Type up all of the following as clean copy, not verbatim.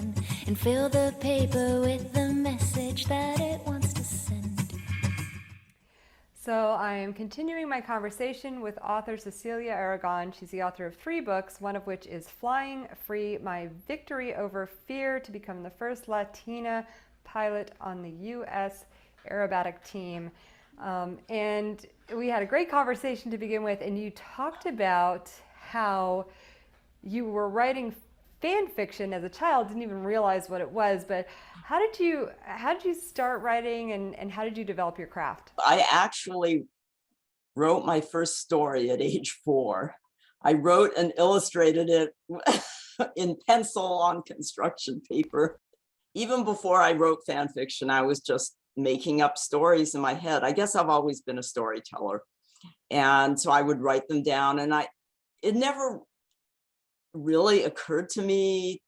pen and fill the paper with the message that it wants to send. So I am continuing my conversation with author Cecilia Aragon. She's the author of 3 books, one of which is Flying Free, My Victory Over Fear to Become the First Latina Pilot on the U.S. Aerobatic Team. And we had a great conversation to begin with, and you talked about how you were writing fan fiction as a child, didn't even realize what it was, but how did you start writing, and how did you develop your craft? I actually wrote my first story at age 4. I wrote and illustrated it in pencil on construction paper. Even before I wrote fan fiction, I was just making up stories in my head. I guess I've always been a storyteller. And so I would write them down, and it never really occurred to me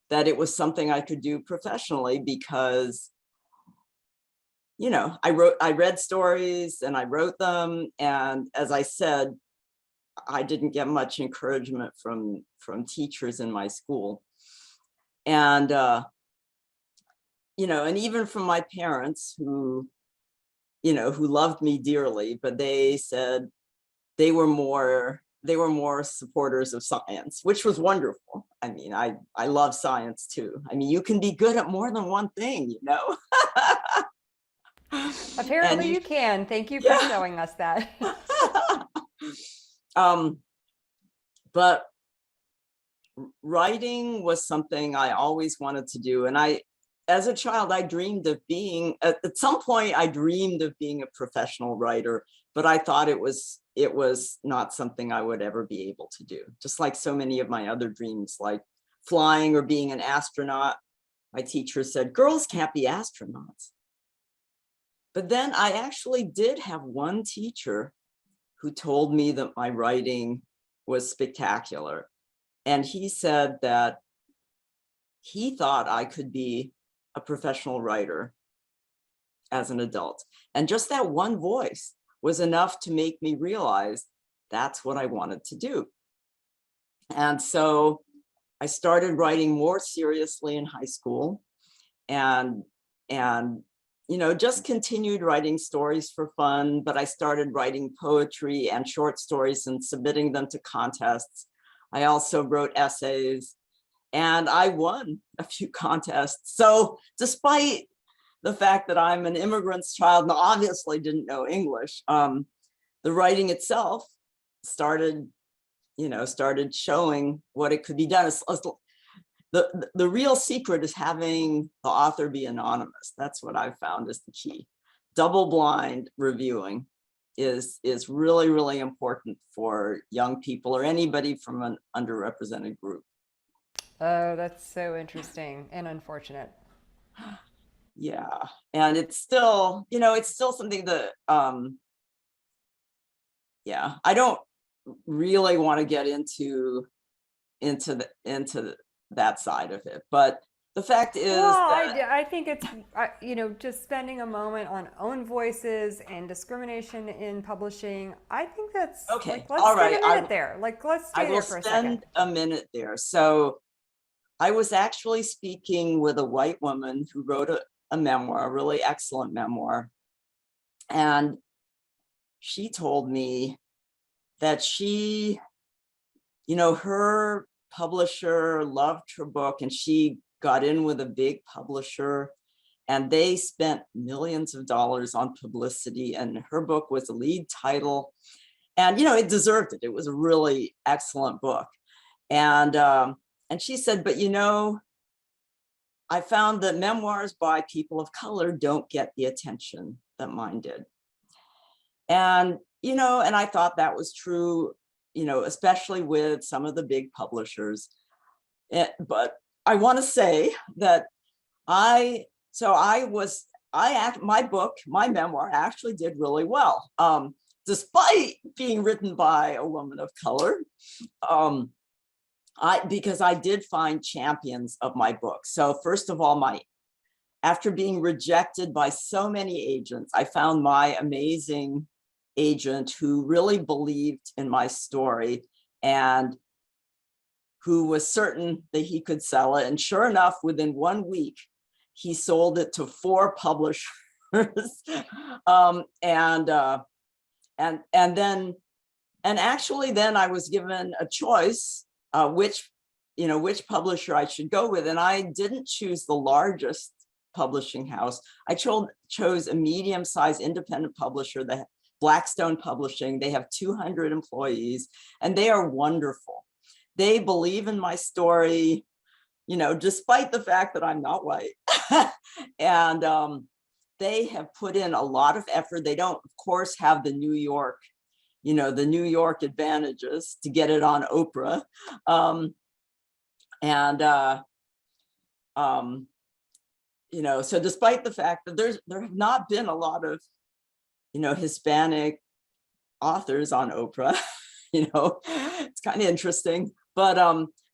that it was something I could do professionally, because, you know, I read stories and I wrote them. And as I said, I didn't get much encouragement from teachers in my school. And, you know, and even from my parents who loved me dearly, but they said they were more supporters of science, which was wonderful. I mean, I love science too. I mean, you can be good at more than one thing, you know. Apparently you can. Thank you for showing us that. But writing was something I always wanted to do. And as a child, I dreamed of being, at some point, I dreamed of being a professional writer, but I thought it was not something I would ever be able to do. Just like so many of my other dreams, like flying or being an astronaut. My teacher said, girls can't be astronauts. But then I actually did have one teacher who told me that my writing was spectacular. And he said that he thought I could be a professional writer as an adult. And just that one voice was enough to make me realize that's what I wanted to do. And so I started writing more seriously in high school, and you know, just continued writing stories for fun, but I started writing poetry and short stories and submitting them to contests. I also wrote essays, and I won a few contests. So despite the fact that I'm an immigrant's child and obviously didn't know English, the writing itself started showing what it could be done. The real secret is having the author be anonymous. That's what I've found is the key. Double-blind reviewing is really, really important for young people or anybody from an underrepresented group. Oh, that's so interesting and unfortunate. Yeah, and it's still, you know, it's still something that, yeah, I don't really want to get into that side of it, but the fact is that I think it's, you know, just spending a moment on own voices and discrimination in publishing. I think that's okay. like, let's All spend right. a minute there. Like, let's stay there for a second. I will spend a minute there. So I was actually speaking with a white woman who wrote a memoir, a really excellent memoir. And she told me that she, you know, her publisher loved her book, and she got in with a big publisher, and they spent millions of dollars on publicity, and her book was the lead title, and, you know, it deserved it. It was a really excellent book. And she said, but, you know, I found that memoirs by people of color don't get the attention that mine did. And, you know, and I thought that was true, you know, especially with some of the big publishers. But I want to say that my memoir actually did really well, despite being written by a woman of color. Because I did find champions of my book. So first of all, after being rejected by so many agents, I found my amazing agent who really believed in my story and who was certain that he could sell it. And sure enough, within 1 week, he sold it to 4 publishers. And actually then I was given a choice, which publisher I should go with. And I didn't choose the largest publishing house. I chose a medium-sized independent publisher, the Blackstone Publishing. They have 200 employees and they are wonderful. They believe in my story, despite the fact that I'm not white. And they have put in a lot of effort. They don't, of course, have the New York advantages to get it on Oprah. So despite the fact that there have not been a lot of, Hispanic authors on Oprah, it's kind of interesting, but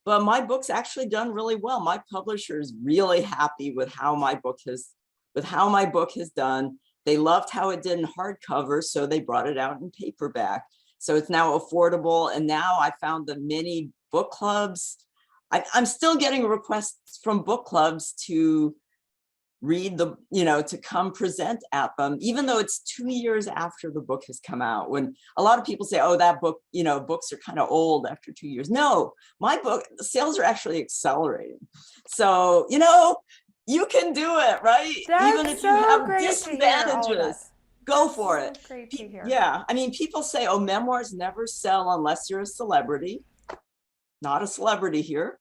my book's actually done really well. My publisher is really happy with how my book has done. They loved how it did in hardcover, so they brought it out in paperback. So it's now affordable. And now I found the many book clubs. I'm still getting requests from book clubs to read to come present at them, even though it's 2 years after the book has come out. When a lot of people say, oh, that book, books are kind of old after 2 years. No, my book, the sales are actually accelerating. So, you can do it, right? That's even if so you have great disadvantages, go for it. Great to hear. Yeah, I mean, people say, oh, memoirs never sell unless you're a celebrity. Not a celebrity here.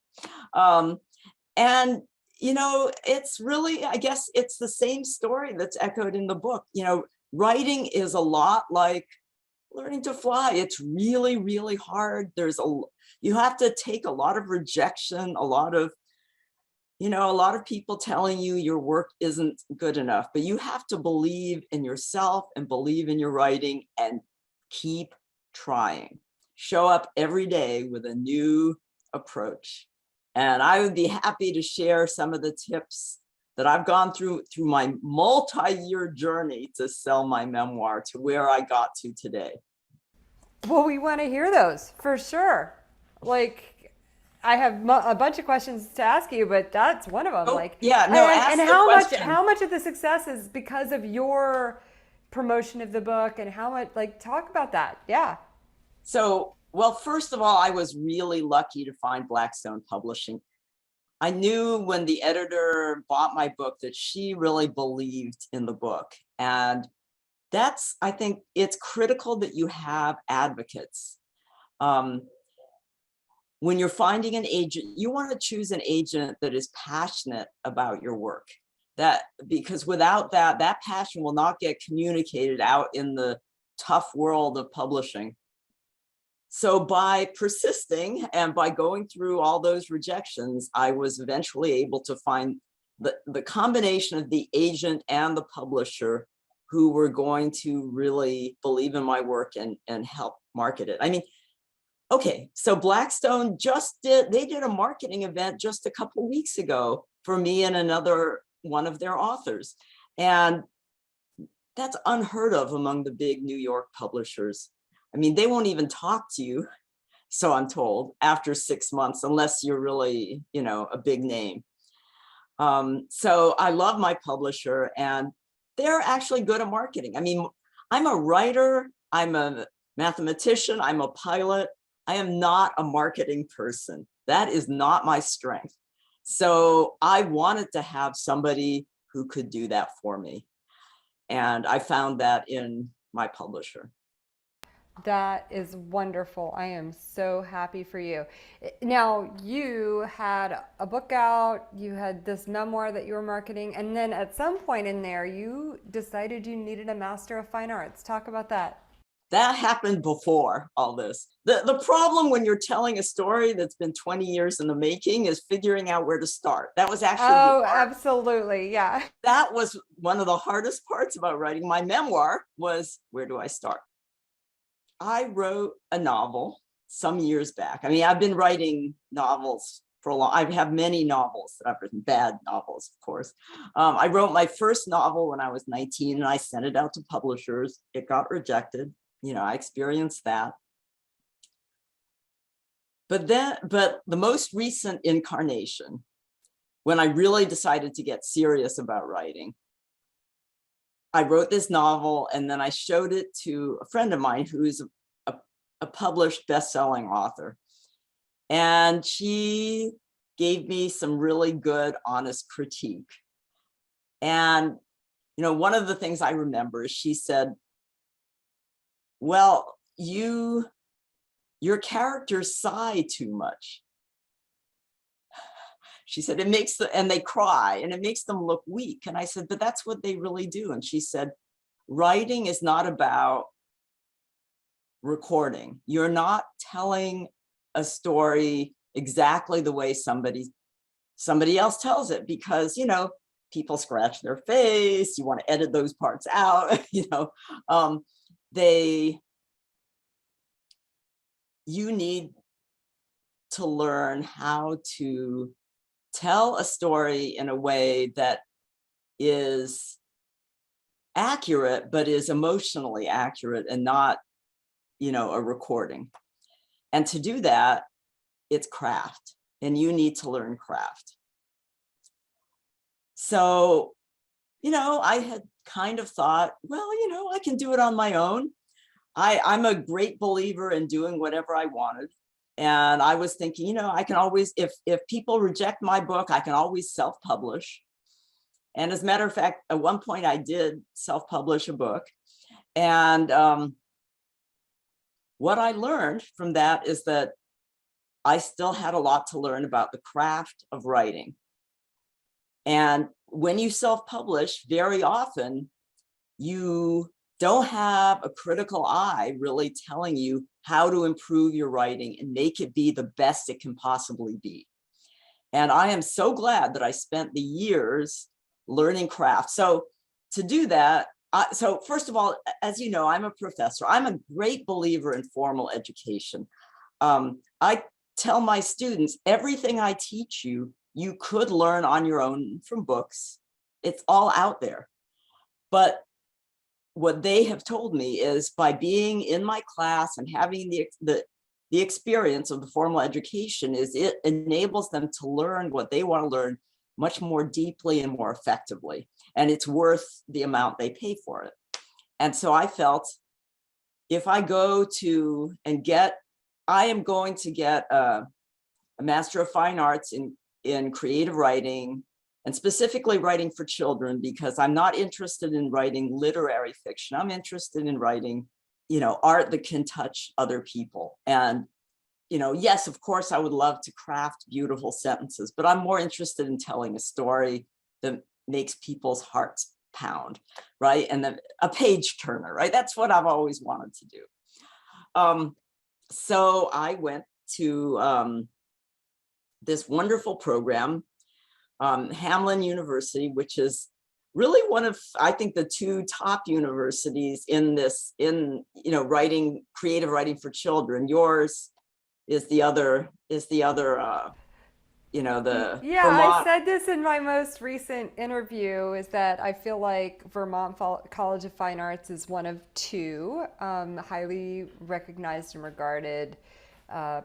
It's really, I guess it's the same story that's echoed in the book. Writing is a lot like learning to fly. It's really, really hard. You have to take a lot of rejection, a lot of people telling you your work isn't good enough, but you have to believe in yourself and believe in your writing and keep trying. Show up every day with a new approach. And I would be happy to share some of the tips that I've gone through my multi-year journey to sell my memoir to where I got to today. Well, we want to hear those for sure. I have a bunch of questions to ask you, but that's one of them. How much of the success is because of your promotion of the book, and how much, talk about that. Yeah. So, well, first of all, I was really lucky to find Blackstone Publishing. I knew when the editor bought my book that she really believed in the book. And I think it's critical that you have advocates. When you're finding an agent, you want to choose an agent that is passionate about your work. Because without that passion will not get communicated out in the tough world of publishing. So by persisting and by going through all those rejections, I was eventually able to find the combination of the agent and the publisher who were going to really believe in my work and help market it. I mean, okay, so Blackstone they did a marketing event just a couple weeks ago for me and another one of their authors. And that's unheard of among the big New York publishers. I mean, they won't even talk to you, so I'm told, after 6 months, unless you're really, a big name. So I love my publisher, and they're actually good at marketing. I mean, I'm a writer, I'm a mathematician, I'm a pilot. I am not a marketing person. That is not my strength. So I wanted to have somebody who could do that for me. And I found that in my publisher. That is wonderful. I am so happy for you. Now, you had a book out, you had this memoir that you were marketing, and then at some point in there, you decided you needed a Master of Fine Arts. Talk about that. That happened before all this. The problem when you're telling a story that's been 20 years in the making is figuring out where to start. That was actually absolutely, yeah. That was one of the hardest parts about writing my memoir was, where do I start? I wrote a novel some years back. I mean, I've been writing novels for a long. I have many novels that I've written, bad novels, of course. I wrote my first novel when I was 19, and I sent it out to publishers. It got rejected. I experienced that. but the most recent incarnation, when I really decided to get serious about writing, I wrote this novel and then I showed it to a friend of mine who's a published best-selling author. And she gave me some really good, honest critique. And, one of the things I remember is she said, well, your characters sigh too much. She said, and they cry and it makes them look weak. And I said, but that's what they really do. And she said, writing is not about recording. You're not telling a story exactly the way somebody else tells it, because, people scratch their face. You want to edit those parts out, you need to learn how to tell a story in a way that is accurate, but is emotionally accurate and not, a recording. And to do that, it's craft, and you need to learn craft. So, I had kind of thought, well, I can do it on my own. I'm a great believer in doing whatever I wanted. And I was thinking, I can always, if people reject my book, I can always self-publish. And as a matter of fact, at one point I did self-publish a book. And what I learned from that is that I still had a lot to learn about the craft of writing. And when you self-publish, very often you don't have a critical eye really telling you how to improve your writing and make it be the best it can possibly be. And I am so glad that I spent the years learning craft. So to do that, so first of all, as you know, I'm a professor. I'm a great believer in formal education. I tell my students, everything I teach you, you could learn on your own from books. It's all out there. But what they have told me is by being in my class and having the experience of the formal education is it enables them to learn what they want to learn much more deeply and more effectively. And it's worth the amount they pay for it. And so I felt if I go to and I am going to get a Master of Fine Arts in creative writing, and specifically writing for children, because I'm not interested in writing literary fiction. I'm interested in writing, art that can touch other people. And, yes, of course, I would love to craft beautiful sentences, but I'm more interested in telling a story that makes people's hearts pound, right? And then a page turner, right? That's what I've always wanted to do. So I went to this wonderful program, Hamline University, which is really one of, I think, the two top universities in creative writing for children. Yours is the other, the Yeah, Vermont. I said this in my most recent interview, is that I feel like Vermont College of Fine Arts is one of two highly recognized and regarded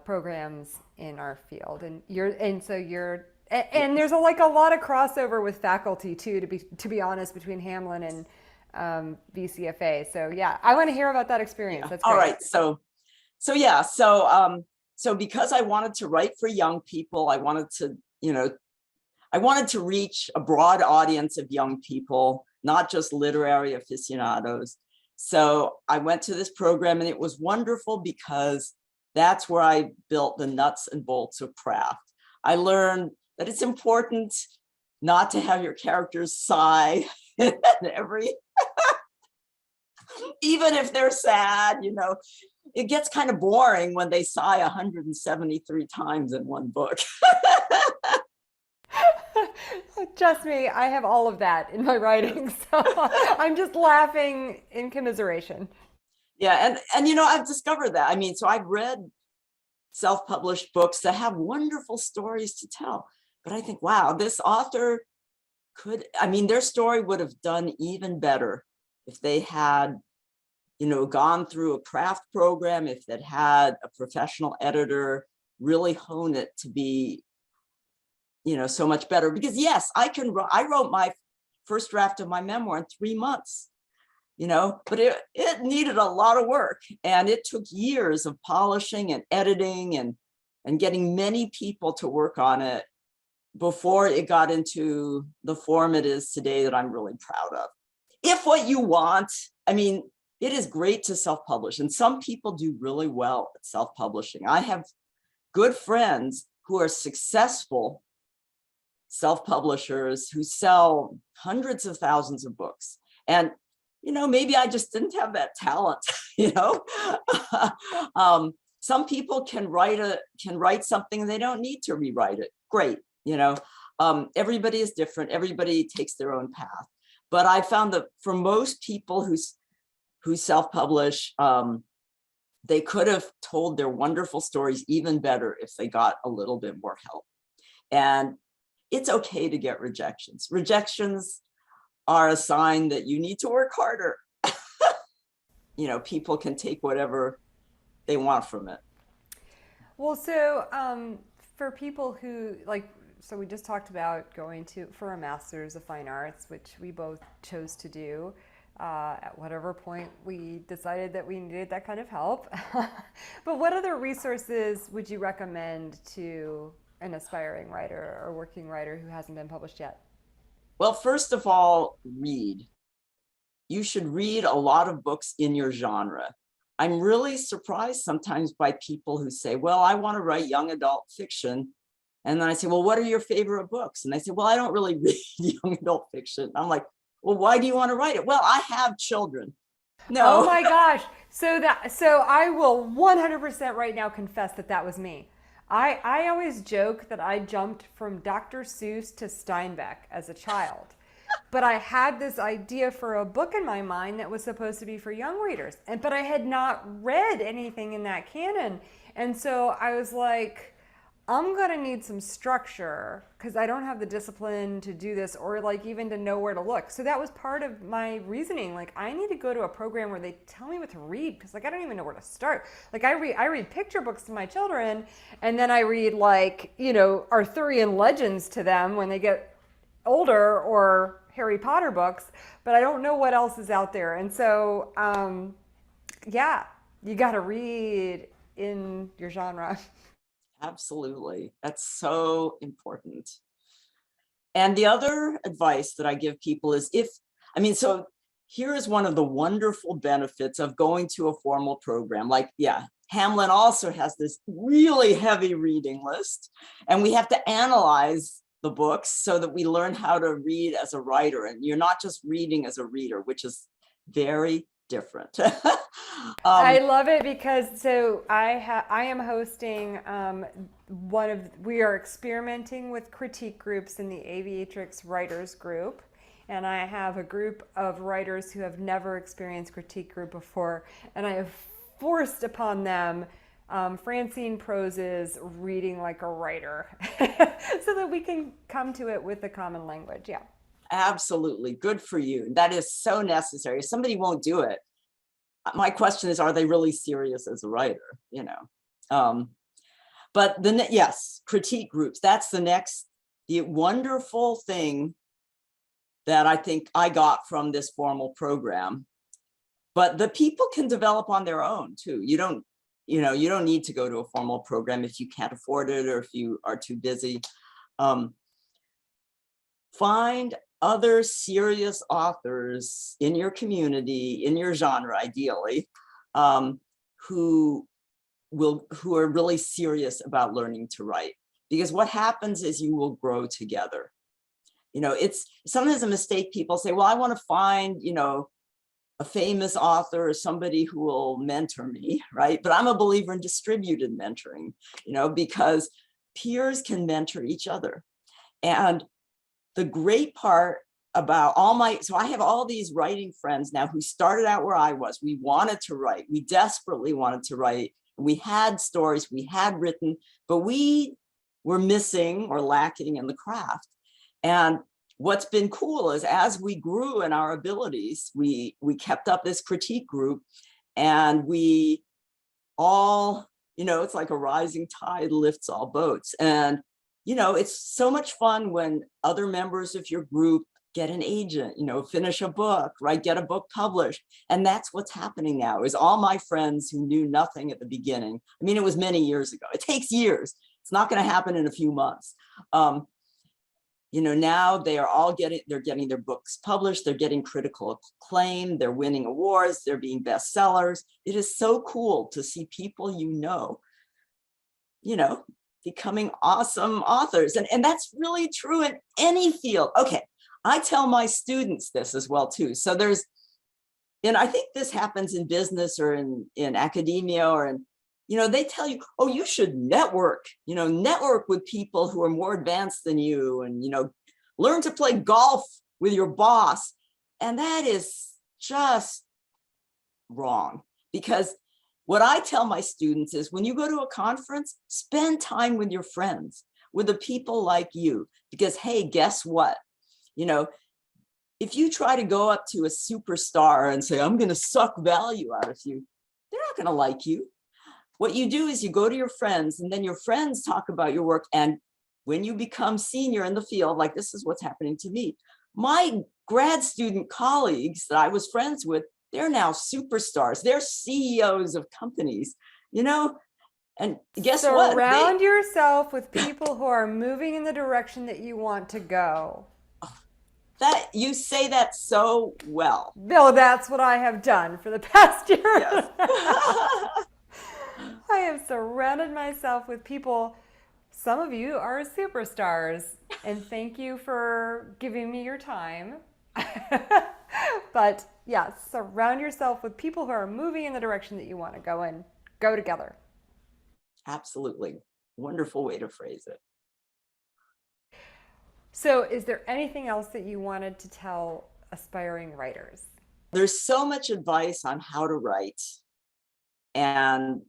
programs in our field. And there's a lot of crossover with faculty too, to be honest, between Hamline and VCFA. So yeah, I want to hear about that experience. Yeah. That's great. All right. So because I wanted to write for young people, I wanted to reach a broad audience of young people, not just literary aficionados. So I went to this program, and it was wonderful because that's where I built the nuts and bolts of craft. I learned that it's important not to have your characters sigh even if they're sad, it gets kind of boring when they sigh 173 times in one book. Trust me, I have all of that in my writing, so I'm just laughing in commiseration. Yeah, and I've discovered that. So I've read self-published books that have wonderful stories to tell, but I think, wow, this author their story would have done even better if they had gone through a craft program, if they'd had a professional editor, really hone it to be, so much better. Because yes, I wrote my first draft of my memoir in 3 months, but it needed a lot of work, and it took years of polishing and editing and getting many people to work on it before it got into the form it is today that I'm really proud of. If what you want, it is great to self-publish, and some people do really well at self-publishing. I have good friends who are successful self-publishers who sell hundreds of thousands of books. And, maybe I just didn't have that talent, some people can write something and they don't need to rewrite it. Great. Everybody is different. Everybody takes their own path. But I found that for most people who self-publish, they could have told their wonderful stories even better if they got a little bit more help. And it's okay to get rejections. Rejections are a sign that you need to work harder. People can take whatever they want from it. Well, so for people who so we just talked about going for a master's of fine arts, which we both chose to do at whatever point we decided that we needed that kind of help. But what other resources would you recommend to an aspiring writer or working writer who hasn't been published yet? Well, first of all, read. You should read a lot of books in your genre. I'm really surprised sometimes by people who say, well, I want to write young adult fiction. And then I say, well, what are your favorite books? And they say, well, I don't really read young adult fiction. I'm like, well, why do you want to write it? Well, I have children. No. Oh my gosh. So I will 100% right now confess that was me. I always joke that I jumped from Dr. Seuss to Steinbeck as a child. But I had this idea for a book in my mind that was supposed to be for young readers. But I had not read anything in that canon. And so I was like, I'm going to need some structure because I don't have the discipline to do this or even to know where to look. So that was part of my reasoning. I need to go to a program where they tell me what to read because I don't even know where to start. I read picture books to my children, and then I read Arthurian legends to them when they get older, or Harry Potter books, but I don't know what else is out there. And so, you got to read in your genre. Absolutely. That's so important. And the other advice that I give people is so here is one of the wonderful benefits of going to a formal program. Hamlin also has this really heavy reading list, and we have to analyze the books so that we learn how to read as a writer. And you're not just reading as a reader, which is very different. I love it because I am hosting we are experimenting with critique groups in the Aviatrix writers group. And I have a group of writers who have never experienced critique group before. And I have forced upon them Francine Prose's Reading Like a Writer so that we can come to it with a common language. Yeah. Absolutely. Good for you. That is so necessary. If somebody won't do it, my question is, are they really serious as a writer? But yes, critique groups, that's the wonderful thing that I think I got from this formal program. But the people can develop on their own too. You don't need to go to a formal program if you can't afford it or if you are too busy. Find other serious authors in your community, in your genre, ideally, who are really serious about learning to write. Because what happens is you will grow together. It's sometimes a mistake. People say, well, I want to find, a famous author or somebody who will mentor me, right? But I'm a believer in distributed mentoring, because peers can mentor each other. And the great part about so I have all these writing friends now who started out where I was. We wanted to write. We desperately wanted to write. We had stories, we had written, but we were missing or lacking in the craft. And what's been cool is as we grew in our abilities, we kept up this critique group, and we all, It's like a rising tide lifts all boats. And, it's so much fun when other members of your group get an agent, finish a book, right? Get a book published. And that's what's happening now is all my friends who knew nothing at the beginning. I mean, it was many years ago. It takes years. It's not going to happen in a few months. Now they're getting their books published. They're getting critical acclaim. They're winning awards. They're being bestsellers. It is so cool to see people, becoming awesome authors. And that's really true in any field. Okay. I tell my students this as well too. So and I think this happens in business or in academia or they tell you, oh, you should network, network with people who are more advanced than you and, learn to play golf with your boss. And that is just wrong, because what I tell my students is when you go to a conference, spend time with your friends, with the people like you, because, hey, guess what? If you try to go up to a superstar and say, I'm going to suck value out of you, they're not going to like you. What you do is you go to your friends and then your friends talk about your work. And when you become senior in the field, like this is what's happening to me, my grad student colleagues that I was friends with, they're now superstars. They're CEOs of companies, and guess what? Surround yourself with people who are moving in the direction that you want to go. That you say that so well. Bill, that's what I have done for the past year. Yes. I have surrounded myself with people. Some of you are superstars, and thank you for giving me your time. But yeah, surround yourself with people who are moving in the direction that you want to go in. Go together. Absolutely. Wonderful way to phrase it. So is there anything else that you wanted to tell aspiring writers? There's so much advice on how to write. And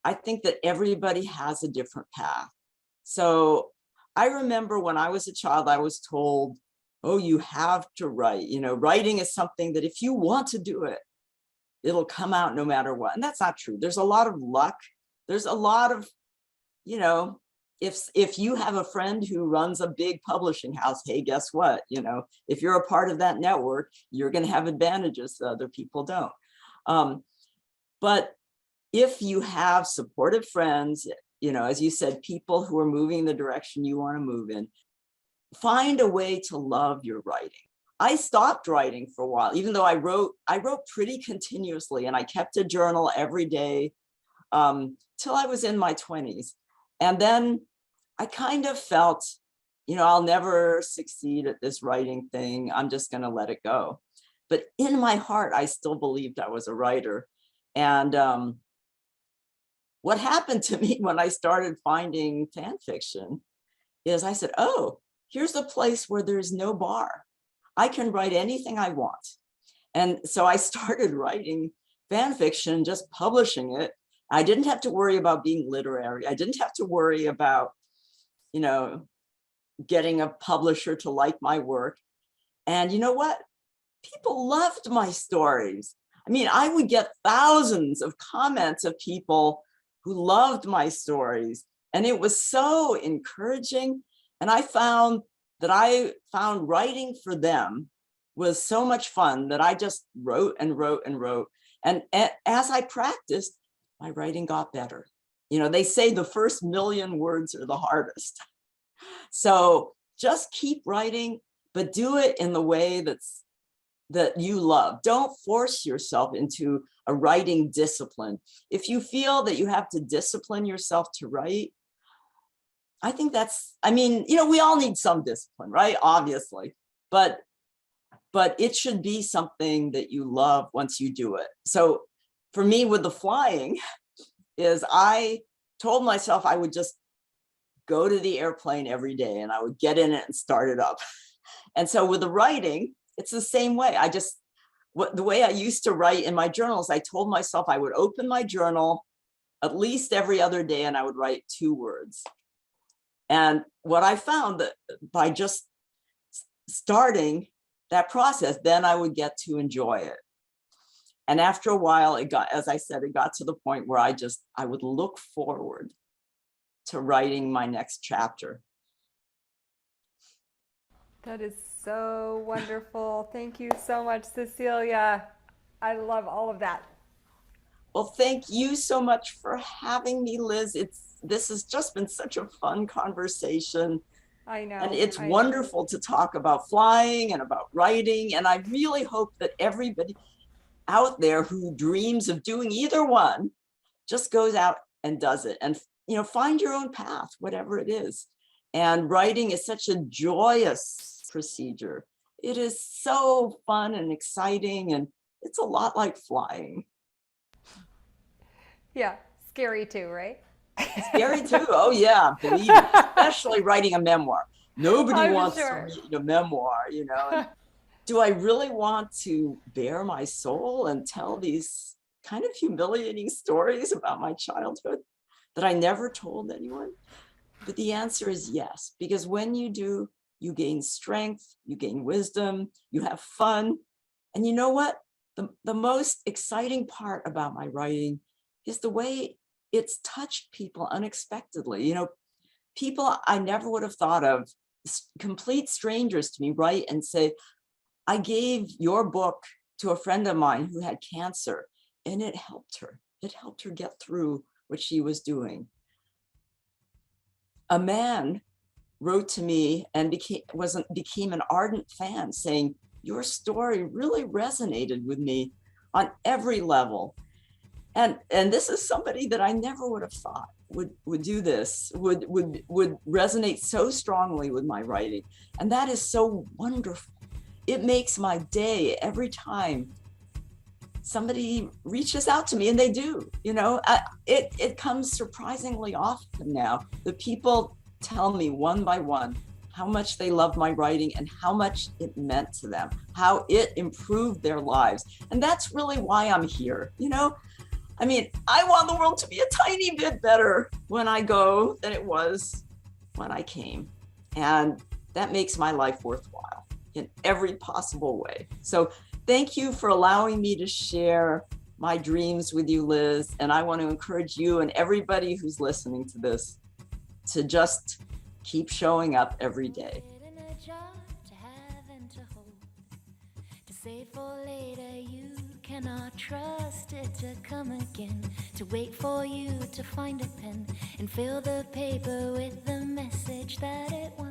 I think that everybody has a different path. So I remember when I was a child, I was told, oh, you have to write. Writing is something that if you want to do it, it'll come out no matter what. And that's not true. There's a lot of luck. There's a lot of, if you have a friend who runs a big publishing house, hey, guess what? If you're a part of that network, you're going to have advantages that other people don't. But if you have supportive friends, as you said, people who are moving in the direction you want to move in, find a way to love your writing. I stopped writing for a while, even though I wrote pretty continuously, and I kept a journal every day till I was in my 20s. And then I kind of felt, I'll never succeed at this writing thing. I'm just going to let it go. But in my heart, I still believed I was a writer. And what happened to me when I started finding fan fiction is I said, oh, here's a place where there's no bar. I can write anything I want. And so I started writing fan fiction, just publishing it. I didn't have to worry about being literary. I didn't have to worry about, getting a publisher to like my work. And you know what? People loved my stories. I mean, I would get thousands of comments of people who loved my stories. And it was so encouraging. And I found writing for them was so much fun that I just wrote and wrote and wrote. And as I practiced, my writing got better. They say the first million words are the hardest. So just keep writing, but do it in the way that you love. Don't force yourself into a writing discipline. If you feel that you have to discipline yourself to write, I think we all need some discipline, right? Obviously, but it should be something that you love once you do it. So for me with the flying is I told myself I would just go to the airplane every day and I would get in it and start it up. And so with the writing, it's the same way. The way I used to write in my journals, I told myself I would open my journal at least every other day and I would write 2 words. And what I found that by just starting that process, then I would get to enjoy it. And after a while, it got, as I said, it got to the point where I would look forward to writing my next chapter. That is so wonderful. Thank you so much, Cecilia. I love all of that. Well, thank you so much for having me, Liz. This has just been such a fun conversation. I know. And it's I wonderful to talk about flying and about writing. And I really hope that everybody out there who dreams of doing either one just goes out and does it. And, you know, find your own path, whatever it is. And writing is such a joyous procedure. It is so fun and exciting, and it's a lot like flying. Yeah, scary too, right? Scary too. Oh yeah, believe me, especially writing a memoir. Nobody I'm wants sure. to read a memoir, you know. And do I really want to bare my soul and tell these kind of humiliating stories about my childhood that I never told anyone? But the answer is yes, because when you do, you gain strength, you gain wisdom, you have fun. And you know what? The most exciting part about my writing is the way it's touched people unexpectedly. You know, people I never would have thought of, complete strangers to me, write and say, I gave your book to a friend of mine who had cancer, and it helped her. It helped her get through what she was doing. A man wrote to me and became an ardent fan, saying, your story really resonated with me on every level. And this is somebody that I never would have thought would do this, would resonate so strongly with my writing. And that is so wonderful. It makes my day every time somebody reaches out to me, and they do, you know. It comes surprisingly often now. The people tell me one by one how much they love my writing and how much it meant to them, how it improved their lives. And that's really why I'm here, you know. I mean, I want the world to be a tiny bit better when I go than it was when I came. And that makes my life worthwhile in every possible way. So thank you for allowing me to share my dreams with you, Liz. And I want to encourage you and everybody who's listening to this to just keep showing up every day. In a jar to have and to hold, to save for later, you cannot trust it to come again, to wait for you to find a pen and fill the paper with the message that it wants.